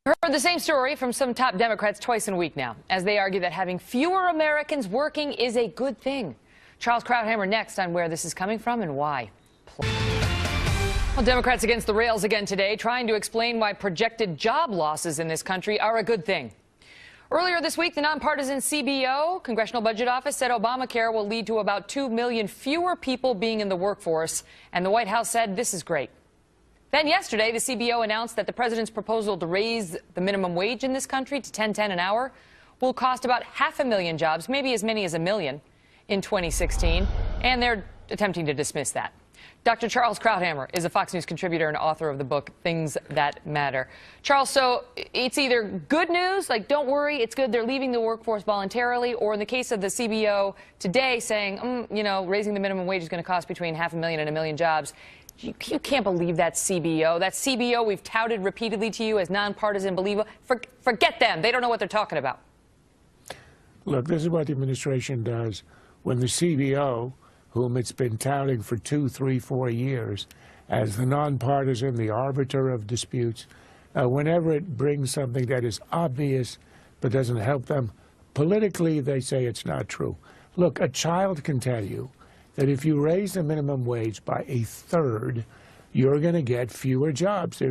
Heard the same story from some top Democrats twice in a week now, as they argue that having fewer Americans working is a good thing. Charles Krauthammer next on where this is coming from and why. Well, Democrats against the rails again today, trying to explain why projected job losses in this country are a good thing. Earlier this week, the nonpartisan CBO, Congressional Budget Office, said Obamacare will lead to about 2 million fewer people being in the workforce, and the White House said this is great. Then yesterday, the CBO announced that the president's proposal to raise the minimum wage in this country to $10.10 an hour will cost about 500,000 jobs, maybe as many as 1 million in 2016, and they're attempting to dismiss that. Dr. Charles Krauthammer is a Fox News contributor and author of the book Things That Matter. Charles, so it's either good news, like don't worry, it's good they're leaving the workforce voluntarily, or in the case of the CBO today saying, you know, raising the minimum wage is going to cost between 500,000 and 1 million jobs. You can't believe that CBO. That CBO we've touted repeatedly to you as nonpartisan, believable. Forget them. They don't know what they're talking about. Look, this is what the administration does when the CBO, whom it's been touting for 2, 3, 4 years as the nonpartisan, the arbiter of disputes, whenever it brings something that is obvious but doesn't help them, politically they say it's not true. Look, a child can tell you that if you raise the minimum wage by 1/3, you're going to get fewer jobs.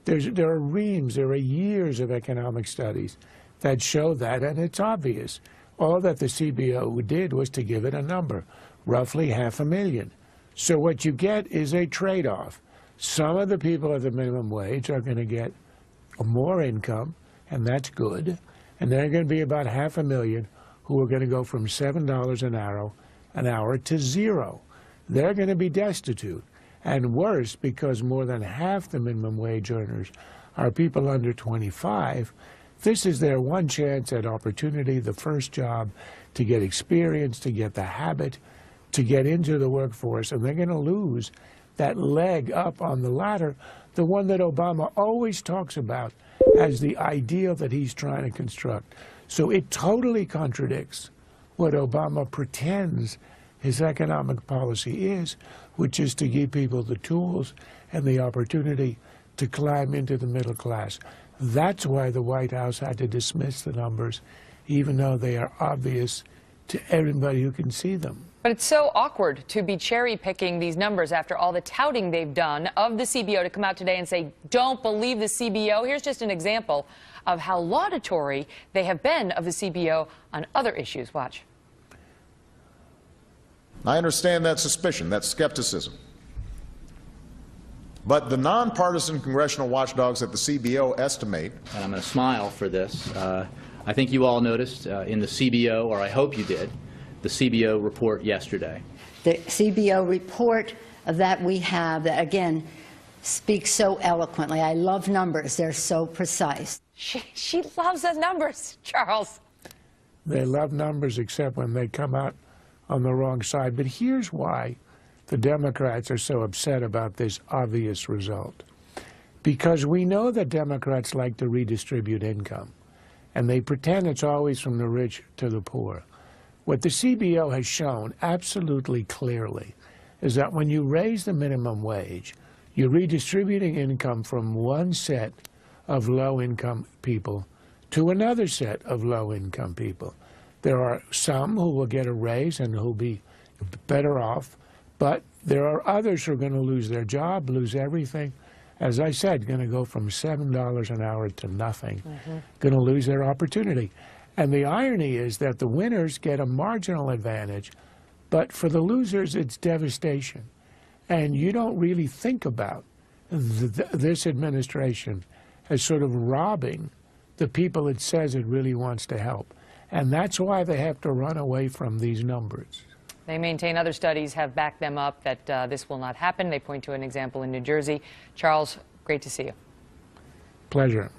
There are reams, there are years of economic studies that show that, and it's obvious. All that the CBO did was to give it a number, roughly 500,000. So what you get is a trade-off. Some of the people at the minimum wage are going to get more income, and that's good, and there are going to be about 500,000 who are going to go from $7 an hour to 0. They're going to be destitute. And worse, because more than half the minimum wage earners are people under 25, this is their one chance at opportunity, the first job, to get experience, to get the habit, to get into the workforce, and they're going to lose that leg up on the ladder, the one that Obama always talks about as the ideal that he's trying to construct. So it totally contradicts what Obama pretends his economic policy is, which is to give people the tools and the opportunity to climb into the middle class. That's why the White House had to dismiss the numbers, even though they are obvious to everybody who can see them. But it's so awkward to be cherry-picking these numbers after all the touting they've done of the CBO to come out today and say, don't believe the CBO. Here's just an example of how laudatory they have been of the CBO on other issues. Watch. I understand that suspicion, that skepticism. But the nonpartisan congressional watchdogs at the CBO estimate, and I'm going to smile for this, I think you all noticed in the CBO, or I hope you did, the CBO report yesterday. The CBO report that we have, that again, speaks so eloquently. I love numbers. They're so precise. She loves the numbers, Charles. They love numbers except when they come out on the wrong side. But here's why the Democrats are so upset about this obvious result. Because we know that Democrats like to redistribute income, and they pretend it's always from the rich to the poor. What the CBO has shown absolutely clearly is that when you raise the minimum wage, you're redistributing income from one set of low-income people to another set of low-income people. There are some who will get a raise and who'll be better off, but there are others who are going to lose their job, lose everything. As I said, going to go from $7 an hour to nothing, going to lose their opportunity. And the irony is that the winners get a marginal advantage, but for the losers, it's devastation. And you don't really think about this administration as sort of robbing the people it says it really wants to help. And that's why they have to run away from these numbers. They maintain other studies have backed them up that this will not happen. They point to an example in New Jersey. Charles, great to see you. Pleasure.